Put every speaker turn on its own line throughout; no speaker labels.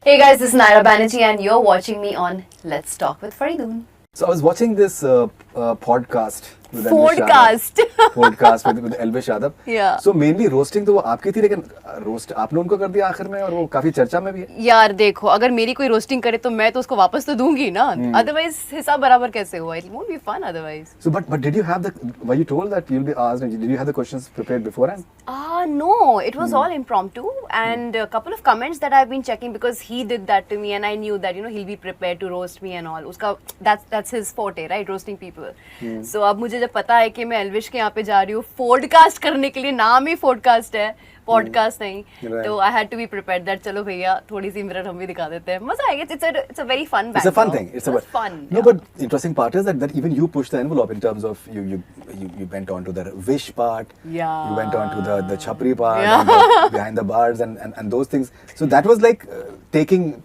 Hey guys, this is Naira Banerjee and you're watching me on Let's Talk with Faridoon.
So I was watching this podcast with
Podcast.
podcast with Elvish Yadav.
Yeah.
So mainly roasting तो वो आपकी थी, लेकिन roast आपने उनको कर दिया आखिर में और वो काफी चर्चा में भी है.
यार देखो, अगर मेरी कोई रोस्टिंग करे तो मैं तो उसको वापस तो दूंगी ना. अदरवाइज हिसाब बराबर कैसे हुआ? It won't be fun otherwise.
So but did you have the, were you told that you'll be asked, and did you have the questions prepared beforehand?
No, it was all impromptu and a couple of comments that I've been checking because he did that to me and I knew that he'll be prepared to roast me and all. उसका that's his forte, right? Roasting people. So अब मुझे जब पता है कि मैं एल्विश के यहाँ पे जा रही हूँ फोडकास्ट करने के लिए, नाम ही फोडकास्ट है, पॉडकास्ट नहीं, तो I had to be prepared that चलो भैया थोड़ी सी मिरर हम भी दिखा देते हैं, मजा आएगा. It's a very fun background.
It's a fun thing. It's
fun.
No, but interesting part is that even you pushed the envelope in terms of you went on to the wish part.
Yeah.
You went on to the chapri part,
Yeah.
and the behind the bars and those things. So that was like taking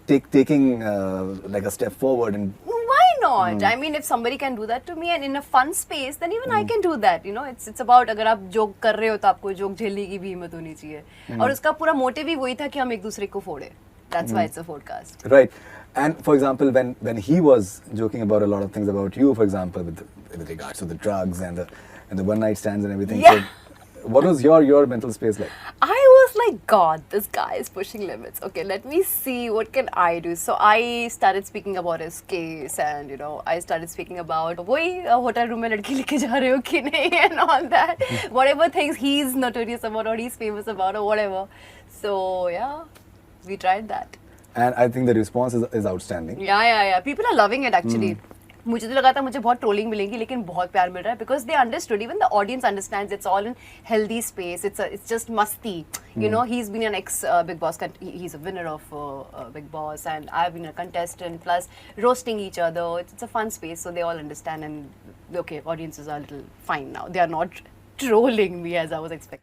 like a step forward and.
Why not? I mean, if somebody can do that to me and in a fun space, then even I can do that. It's about अगर आप joke कर रहे हो तो आपको joke झेलने की भी हिम्मत होनी चाहिए. और उसका पूरा मोटिव ही वही था कि हम एक दूसरे को फोड़े. That's why it's a podcast.
Right. And for example, when he was joking about a lot of things about you, for example, with regards to the drugs and the one night stands and everything.
Yeah.
So what was your mental space like?
I was like, God, this guy is pushing limits. Okay, let me see what can I do. So I started speaking about his case, and I started speaking about वही hotel room में लड़की लेके जा रहे हो कि नहीं and all that. Whatever things he's notorious about or he's famous about or whatever. So yeah, we tried that.
And I think the response is outstanding.
Yeah. People are loving it actually. मुझे तो लगा था मुझे बहुत trolling मिलेंगी, लेकिन बहुत प्यार मिल रहा है because they understood, even the audience understands it's all in healthy space, it's just masti. He is been an ex Bigg Boss, he is a winner of Bigg Boss and I have been a contestant, plus roasting each other. It's a fun space, so they all understand and okay, audiences are a little fine now. They are not trolling me as I was expecting.